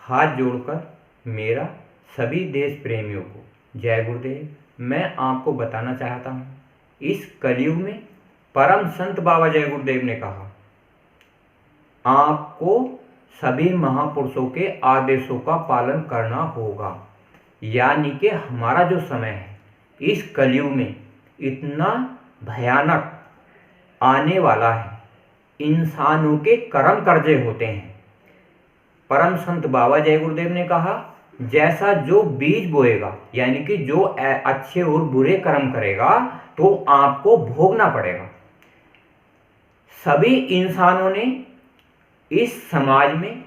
हाथ जोड़कर मेरा सभी देश प्रेमियों को जय गुरुदेव। मैं आपको बताना चाहता हूँ, इस कलयुग में परम संत बाबा जय गुरुदेव ने कहा, आपको सभी महापुरुषों के आदेशों का पालन करना होगा। यानी कि हमारा जो समय है इस कलयुग में इतना भयानक आने वाला है, इंसानों के कर्म कर्जे होते हैं। परम संत बाबा जय गुरुदेव ने कहा, जैसा जो बीज बोएगा, यानी कि जो अच्छे और बुरे कर्म करेगा तो आपको भोगना पड़ेगा। सभी इंसानों ने इस समाज में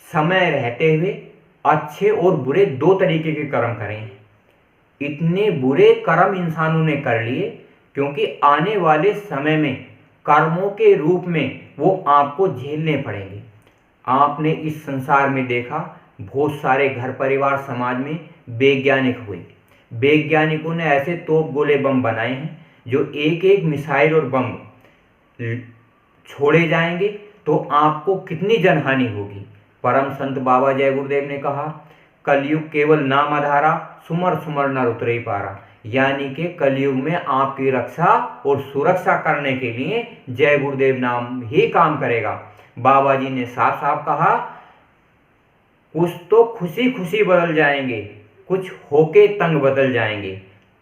समय रहते हुए अच्छे और बुरे दो तरीके के कर्म करे हैं। इतने बुरे कर्म इंसानों ने कर लिए क्योंकि आने वाले समय में कर्मों के रूप में वो आपको झेलने पड़ेंगे। आपने इस संसार में देखा, बहुत सारे घर परिवार समाज में वैज्ञानिक हुए। वैज्ञानिकों ने ऐसे तोप गोले बम बनाए हैं जो एक एक मिसाइल और बम छोड़े जाएंगे तो आपको कितनी जनहानि होगी। परम संत बाबा जय गुरुदेव ने कहा, कलयुग केवल नाम आधारा, सुमर सुमर नर उतरे पारा। यानी कि कलयुग में आपकी रक्षा और सुरक्षा करने के लिए जय गुरुदेव नाम ही काम करेगा। बाबा जी ने साफ साफ कहा, कुछ तो खुशी खुशी बदल जाएंगे, कुछ होके तंग बदल जाएंगे।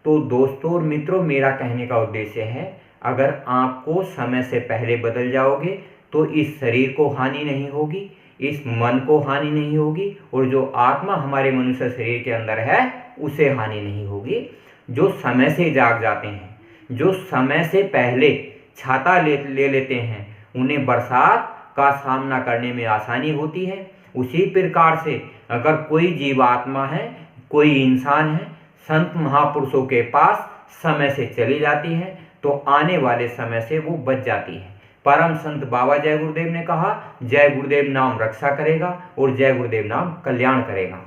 तो दोस्तों और मित्रों, मेरा कहने का उद्देश्य है, अगर आपको समय से पहले बदल जाओगे तो इस शरीर को हानि नहीं होगी, इस मन को हानि नहीं होगी, और जो आत्मा हमारे मनुष्य शरीर के अंदर है उसे हानि नहीं होगी। जो समय से जाग जाते हैं, जो समय से पहले छाता ले लेते हैं, उन्हें बरसात का सामना करने में आसानी होती है। उसी प्रकार से अगर कोई जीवात्मा है, कोई इंसान है, संत महापुरुषों के पास समय से चली जाती है तो आने वाले समय से वो बच जाती है। परम संत बाबा जय गुरुदेव ने कहा, जय गुरुदेव नाम रक्षा करेगा और जय गुरुदेव नाम कल्याण करेगा।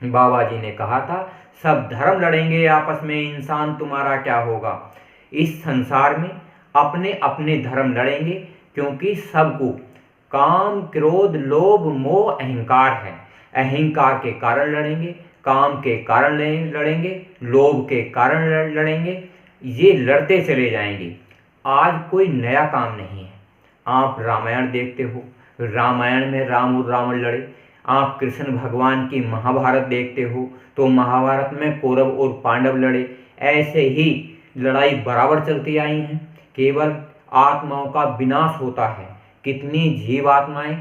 बाबा जी ने कहा था, सब धर्म लड़ेंगे आपस में, इंसान तुम्हारा क्या होगा। इस संसार में अपने अपने धर्म लड़ेंगे क्योंकि सबको काम क्रोध लोभ मोह अहंकार है। अहंकार के कारण लड़ेंगे, काम के कारण लड़ेंगे, लोभ के कारण लड़ेंगे। ये लड़ते चले जाएंगे। आज कोई नया काम नहीं है। आप रामायण देखते हो, रामायण में राम और रावण लड़े। आप कृष्ण भगवान की महाभारत देखते हो तो महाभारत में कौरव और पांडव लड़े। ऐसे ही लड़ाई बराबर चलती आई हैं, केवल आत्माओं का विनाश होता है। कितनी जीवात्माएं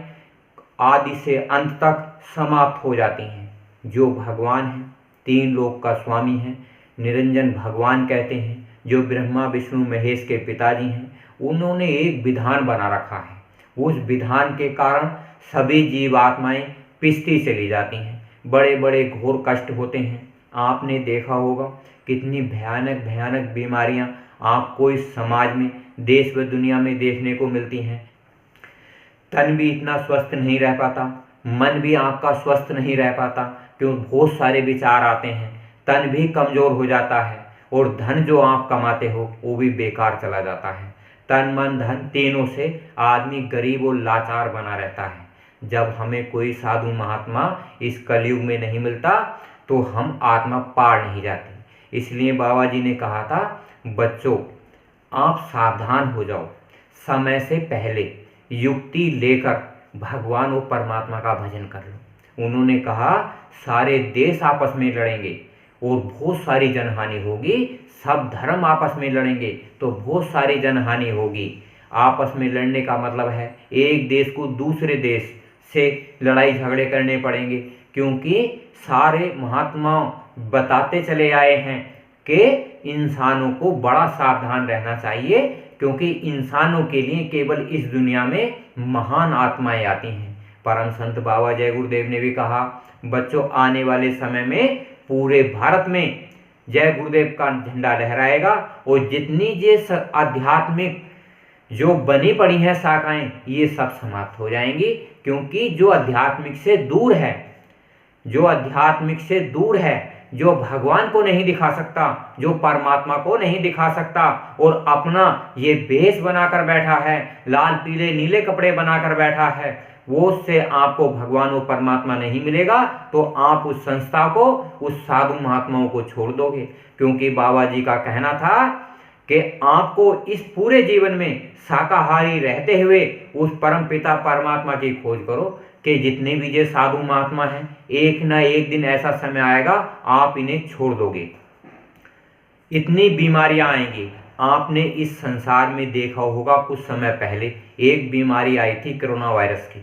आदि से अंत तक समाप्त हो जाती हैं। जो भगवान हैं, तीन लोक का स्वामी हैं, निरंजन भगवान कहते हैं, जो ब्रह्मा विष्णु महेश के पिताजी हैं, उन्होंने एक विधान बना रखा है। उस विधान के कारण सभी जीवात्माएं पिसती चली जाती हैं, बड़े बड़े घोर कष्ट होते हैं। आपने देखा होगा कितनी भयानक भयानक बीमारियां आपको इस समाज में, देश व दुनिया में देखने को मिलती हैं। तन भी इतना स्वस्थ नहीं रह पाता, मन भी आपका स्वस्थ नहीं रह पाता, क्यों बहुत सारे विचार आते हैं। तन भी कमजोर हो जाता है और धन जो आप कमाते हो वो भी बेकार चला जाता है। तन मन धन तीनों से आदमी गरीब और लाचार बना रहता है। जब हमें कोई साधु महात्मा इस कलयुग में नहीं मिलता तो हम आत्मा पार नहीं जाती। इसलिए बाबा जी ने कहा था, बच्चों आप सावधान हो जाओ, समय से पहले युक्ति लेकर भगवान और परमात्मा का भजन कर लो। उन्होंने कहा, सारे देश आपस में लड़ेंगे और बहुत सारी जनहानि होगी। सब धर्म आपस में लड़ेंगे तो बहुत सारी जनहानि होगी। आपस में लड़ने का मतलब है एक देश को दूसरे देश से लड़ाई झगड़े करने पड़ेंगे, क्योंकि सारे महात्मा बताते चले आए हैं कि इंसानों को बड़ा सावधान रहना चाहिए, क्योंकि इंसानों के लिए केवल इस दुनिया में महान आत्माएं आती हैं। परम संत बाबा जय गुरुदेव ने भी कहा, बच्चों आने वाले समय में पूरे भारत में जय गुरुदेव का झंडा लहराएगा और जितनी ये आध्यात्मिक जो बनी पड़ी हैं शाखाएं, ये सब समाप्त हो जाएंगी। क्योंकि जो आध्यात्मिक से दूर है, जो आध्यात्मिक से दूर है, जो भगवान को नहीं दिखा सकता, जो परमात्मा को नहीं दिखा सकता और अपना ये भेष बनाकर बैठा है, लाल पीले नीले कपड़े बनाकर बैठा है, वो उससे आपको भगवान और परमात्मा नहीं मिलेगा तो आप उस संस्था को, उस साधु महात्माओं को छोड़ दोगे। क्योंकि बाबा जी का कहना था कि आपको इस पूरे जीवन में शाकाहारी रहते हुए उस परम पिता परमात्मा की खोज करो कि जितने भी ये साधु महात्मा हैं, एक ना एक दिन ऐसा समय आएगा आप इन्हें छोड़ दोगे। इतनी बीमारियां आएंगी। आपने इस संसार में देखा होगा, कुछ समय पहले एक बीमारी आई थी कोरोना वायरस की।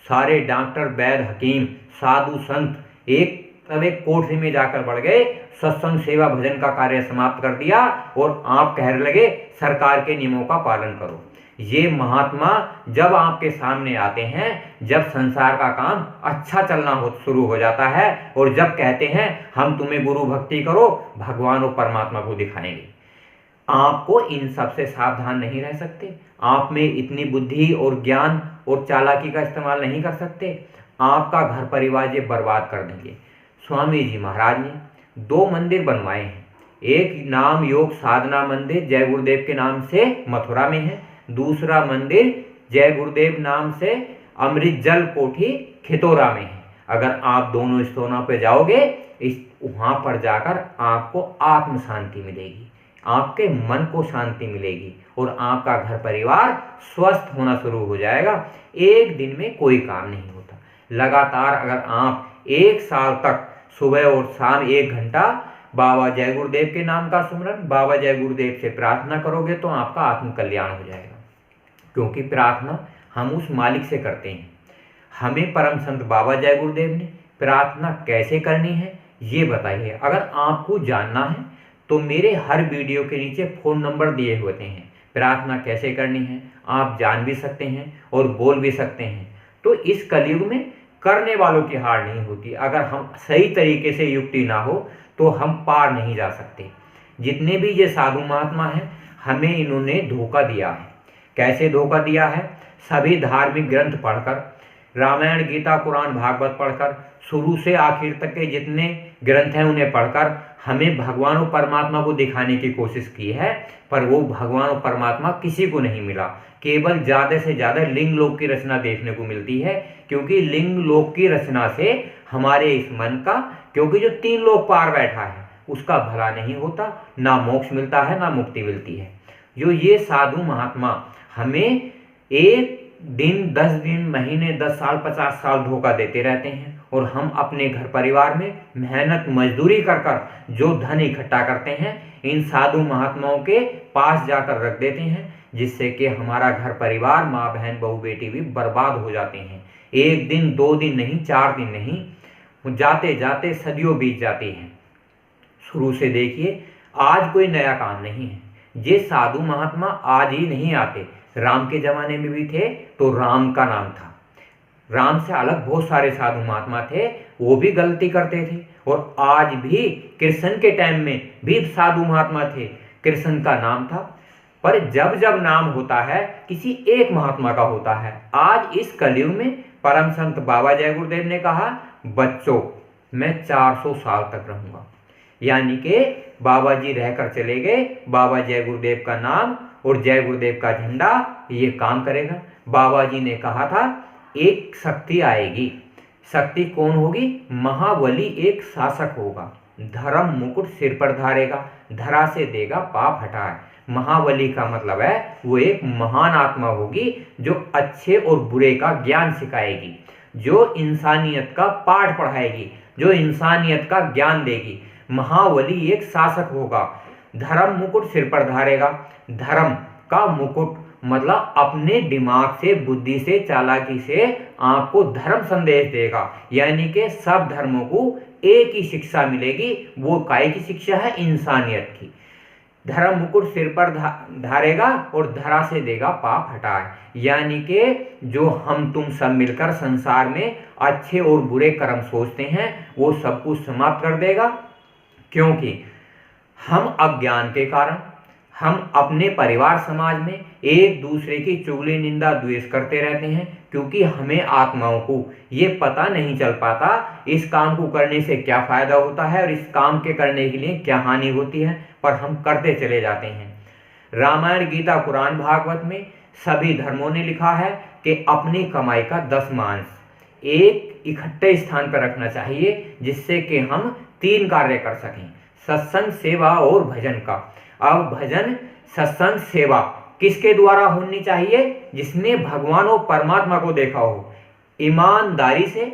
सारे डॉक्टर, वैद्य, हकीम, साधु, संत एक कोठरी में जाकर बढ़ गए, सत्संग सेवा भजन का कार्य समाप्त कर दिया और आप कहने लगे सरकार के नियमों का पालन करो। ये महात्मा जब आपके सामने आते हैं, जब संसार का काम अच्छा चलना शुरू हो जाता है और जब कहते हैं हम तुम्हें गुरु भक्ति करो, भगवान और परमात्मा को दिखाएंगे, आपको इन सब से सावधान नहीं रह सकते। आप में इतनी बुद्धि और ज्ञान और चालाकी का इस्तेमाल नहीं कर सकते, आपका घर परिवार ये बर्बाद कर देंगे। स्वामी जी महाराज ने 2 मंदिर बनवाए हैं। एक नाम योग साधना मंदिर जय गुरुदेव के नाम से मथुरा में है, दूसरा मंदिर जय गुरुदेव नाम से अमृत जल कोठी खितौरा में है। अगर आप दोनों स्थानों पर जाओगे, वहां पर जाकर आपको आत्म शांति मिलेगी, आपके मन को शांति मिलेगी और आपका घर परिवार स्वस्थ होना शुरू हो जाएगा। एक दिन में कोई काम नहीं होता। लगातार अगर आप 1 साल तक सुबह और शाम 1 घंटा बाबा जय गुरुदेव के नाम का सुमरन, बाबा जय गुरुदेव से प्रार्थना करोगे तो आपका आत्म कल्याण हो जाएगा। क्योंकि प्रार्थना हम उस मालिक से करते हैं। हमें परम संत बाबा जय गुरुदेव ने प्रार्थना कैसे करनी है ये बताइए। अगर आपको जानना है तो मेरे हर वीडियो के नीचे फ़ोन नंबर दिए होते हैं। प्रार्थना कैसे करनी है आप जान भी सकते हैं और बोल भी सकते हैं। तो इस कलयुग में करने वालों की हार नहीं होती। अगर हम सही तरीके से युक्ति ना हो तो हम पार नहीं जा सकते। जितने भी ये साधु महात्मा हैं, हमें इन्होंने धोखा दिया है। कैसे धोखा दिया है? सभी धार्मिक ग्रंथ पढ़कर, रामायण, गीता, कुरान, भागवत पढ़कर, शुरू से आखिर तक के जितने ग्रंथ हैं उन्हें पढ़कर हमें भगवान और परमात्मा को दिखाने की कोशिश की है, पर वो भगवान और परमात्मा किसी को नहीं मिला। केवल ज़्यादा से ज़्यादा लिंग लोक की रचना देखने को मिलती है, क्योंकि लिंग लोक की रचना से हमारे इस मन का, क्योंकि जो 3 लोक पार बैठा है उसका भला नहीं होता, ना मोक्ष मिलता है ना मुक्ति मिलती है। जो ये साधु महात्मा हमें 1 दिन, 10 दिन, महीने, 10 साल, 50 साल धोखा देते रहते हैं और हम अपने घर परिवार में मेहनत मजदूरी कर कर जो धन इकट्ठा करते हैं इन साधु महात्माओं के पास जाकर रख देते हैं, जिससे कि हमारा घर परिवार, माँ बहन, बहू बेटी भी बर्बाद हो जाते हैं। 1 दिन, 2 दिन नहीं, 4 दिन नहीं, जाते जाते सदियों बीत जाती हैं। शुरू से देखिए, आज कोई नया काम नहीं है। ये साधु महात्मा आज ही नहीं आते। राम के जमाने में भी थे तो राम का नाम था। राम से अलग बहुत सारे साधु महात्मा थे, वो भी गलती करते थे। और आज भी कृष्ण के टाइम में भी साधु महात्मा थे, कृष्ण का नाम था। पर जब जब नाम होता है किसी एक महात्मा का होता है। आज इस कलयुग में परम संत बाबा जय गुरुदेव ने कहा, बच्चों मैं 400 साल तक रहूंगा। यानी कि बाबा जी रहकर चले गए, बाबा जय गुरुदेव का नाम और जय गुरुदेव का झंडा ये काम करेगा। बाबा जी ने कहा था एक शक्ति आएगी। शक्ति कौन होगी? महाबली एक शासक होगा, धर्म मुकुट सिर पर धारेगा, धरा से देगा पाप हटाए। महाबली का मतलब है वो एक महान आत्मा होगी जो अच्छे और बुरे का ज्ञान सिखाएगी, जो इंसानियत का पाठ पढ़ाएगी, जो इंसानियत का ज्ञान देगी। महाबली एक शासक होगा, धर्म मुकुट सिर पर धारेगा। धर्म का मुकुट मतलब अपने दिमाग से, बुद्धि से, चालाकी से आपको धर्म संदेश देगा। यानी कि सब धर्मों को एक ही शिक्षा मिलेगी। वो काय की शिक्षा है? इंसानियत की। धर्म मुकुट सिर पर धारेगा और धरा से देगा पाप हटाए। यानी कि जो हम तुम सब मिलकर संसार में अच्छे और बुरे कर्म सोचते हैं वो सब कुछ समाप्त कर देगा। क्योंकि हम अज्ञान के कारण हम अपने परिवार समाज में एक दूसरे की चुगली, निंदा, द्वेष करते रहते हैं, क्योंकि हमें आत्माओं को ये पता नहीं चल पाता इस काम को करने से क्या फायदा होता है और इस काम के करने के लिए क्या हानि होती है, पर हम करते चले जाते हैं। रामायण, गीता, कुरान, भागवत में सभी धर्मों ने लिखा है कि अपनी कमाई का 10 एक इकट्ठे स्थान पर रखना चाहिए, जिससे कि हम 3 कार्य कर सकें, सत्संग, सेवा और भजन का। अब भजन, सत्संग, सेवा किसके द्वारा होनी चाहिए? जिसने भगवान और परमात्मा को देखा हो, ईमानदारी से,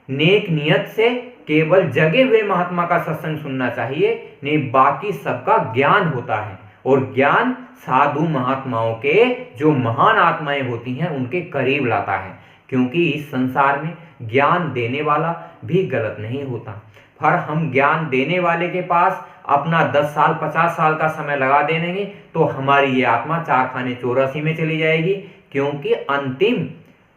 नेक नियत से, केवल जगे हुए महात्मा का सत्संग सुनना चाहिए। नहीं, बाकी सबका ज्ञान होता है, और ज्ञान साधु महात्माओं के, जो महान आत्माएं होती हैं, उनके करीब लाता है। क्योंकि इस संसार में ज्ञान देने वाला भी गलत नहीं होता, पर हम ज्ञान देने वाले के पास अपना 10 साल 50 साल का समय लगा देंगे तो हमारी ये आत्मा 4 खाने 84 में चली जाएगी। क्योंकि अंतिम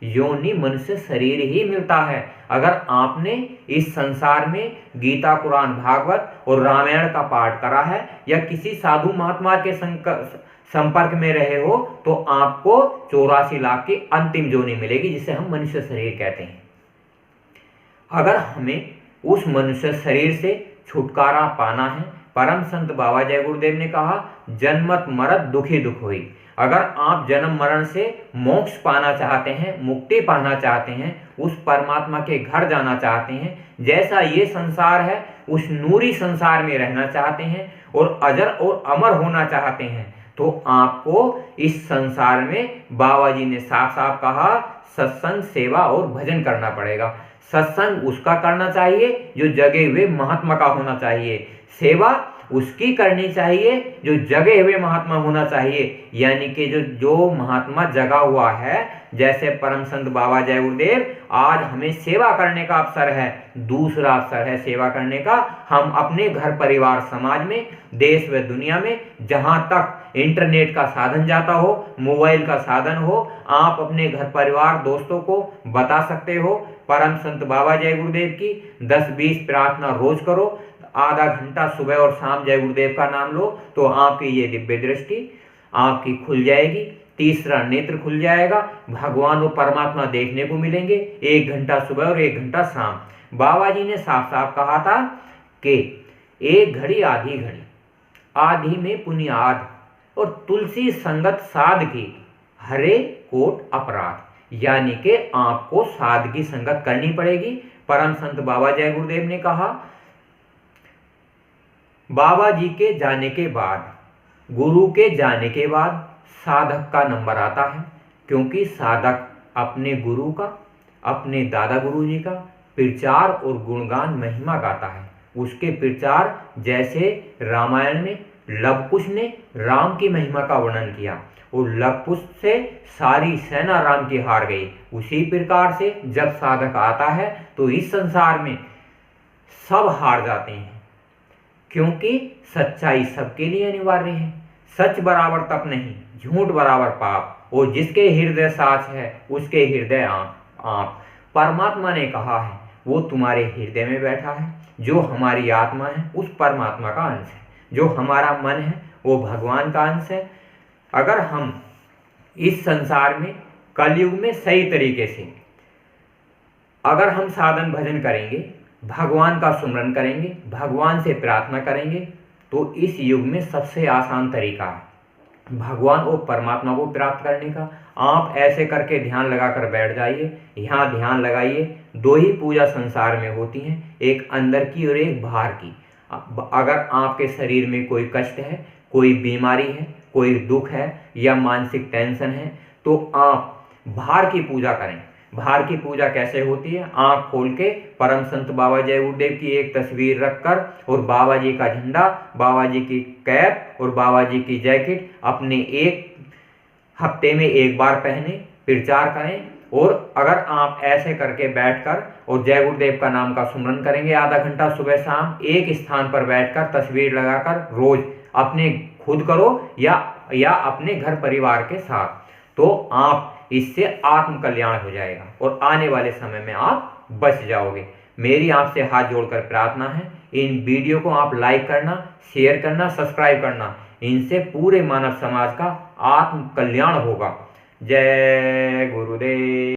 योनि मनुष्य शरीर ही मिलता है। अगर आपने इस संसार में गीता, कुरान, भागवत और रामायण का पाठ करा है, या किसी साधु महात्मा के संपर्क में रहे हो, तो आपको 84 लाख की अंतिम योनि मिलेगी, जिसे हम मनुष्य शरीर कहते हैं। अगर हमें उस मनुष्य शरीर से छुटकारा पाना है, परम संत बाबा जय गुरुदेव ने कहा, जन्मत मरत दुखी दुख हुई। अगर आप जन्म मरण से मोक्ष पाना चाहते हैं, मुक्ति पाना चाहते हैं, उस परमात्मा के घर जाना चाहते हैं, जैसा ये संसार है उस नूरी संसार में रहना चाहते हैं, और अजर और अमर होना चाहते हैं, तो आपको इस संसार में, बाबा जी ने साफ साफ कहा, सत्संग, सेवा और भजन करना पड़ेगा। सत्संग उसका करना चाहिए जो जगे हुए महात्मा का होना चाहिए, सेवा उसकी करनी चाहिए जो जगे हुए महात्मा होना चाहिए, यानी कि जो महात्मा जगा हुआ है। जैसे परम संत बाबा जय गुरुदेव, आज हमें सेवा करने का अवसर है, दूसरा अवसर है सेवा करने का। हम अपने घर परिवार समाज में, देश व दुनिया में, जहां तक इंटरनेट का साधन जाता हो, मोबाइल का साधन हो, आप अपने घर परिवार दोस्तों को बता सकते हो। परम संत बाबा जय गुरुदेव की 10-20 प्रार्थना रोज करो, आधा घंटा सुबह और शाम जय गुरुदेव का नाम लो, तो आपकी ये दिव्य दृष्टि आपकी खुल जाएगी, तीसरा नेत्र खुल जाएगा, भगवान और परमात्मा देखने को मिलेंगे। 1 घंटा सुबह और 1 घंटा शाम। बाबा जी ने साफ साफ कहा था कि 1 घड़ी आधी घड़ी, आधी में पुनियाद, और तुलसी संगत साध की, हरे कोट अपराध। यानी कि आपको साध की संगत करनी पड़ेगी। परम संत बाबा जय गुरुदेव ने कहा, बाबा जी के जाने के बाद, गुरु के जाने के बाद साधक का नंबर आता है। क्योंकि साधक अपने गुरु का, अपने दादा गुरु जी का प्रचार और गुणगान महिमा गाता है। उसके प्रचार, जैसे रामायण में लव कुश ने राम की महिमा का वर्णन किया, और लव कुश से सारी सेना राम की हार गई, उसी प्रकार से जब साधक आता है तो इस संसार में सब हार जाते हैं। क्योंकि सच्चाई सबके लिए अनिवार्य है। सच बराबर तप नहीं, झूठ बराबर पाप, और जिसके हृदय साच है उसके हृदय आप। परमात्मा ने कहा है, वो तुम्हारे हृदय में बैठा है। जो हमारी आत्मा है उस परमात्मा का अंश है, जो हमारा मन है वो भगवान का अंश है। अगर हम इस संसार में कलयुग में सही तरीके से अगर हम साधन भजन करेंगे, भगवान का सुमरन करेंगे, भगवान से प्रार्थना करेंगे, तो इस युग में सबसे आसान तरीका है भगवान और परमात्मा को प्राप्त करने का। आप ऐसे करके ध्यान लगाकर बैठ जाइए, यहाँ ध्यान लगाइए। 2 ही पूजा संसार में होती हैं, एक अंदर की और एक बाहर की। अगर आपके शरीर में कोई कष्ट है, कोई बीमारी है, कोई दुख है या मानसिक टेंशन है, तो आप बाहर की पूजा करें। बाहर की पूजा कैसे होती है? आंख खोल के परम संत बाबा जय गुरुदेव की एक तस्वीर रखकर, और बाबा जी का झंडा, बाबा जी की कैप और बाबा जी की जैकेट अपने 1 हफ्ते में 1 बार पहने, प्रचार करें। और अगर आप ऐसे करके बैठकर और जय गुरुदेव का नाम का सुमरन करेंगे आधा घंटा सुबह शाम, एक स्थान पर बैठकर तस्वीर लगाकर रोज, अपने खुद करो या अपने घर परिवार के साथ, तो आप इससे आत्म कल्याण हो जाएगा और आने वाले समय में आप बच जाओगे। मेरी आपसे हाथ जोड़कर प्रार्थना है, इन वीडियो को आप लाइक करना, शेयर करना, सब्सक्राइब करना। इनसे पूरे मानव समाज का आत्म कल्याण होगा। जय गुरुदेव।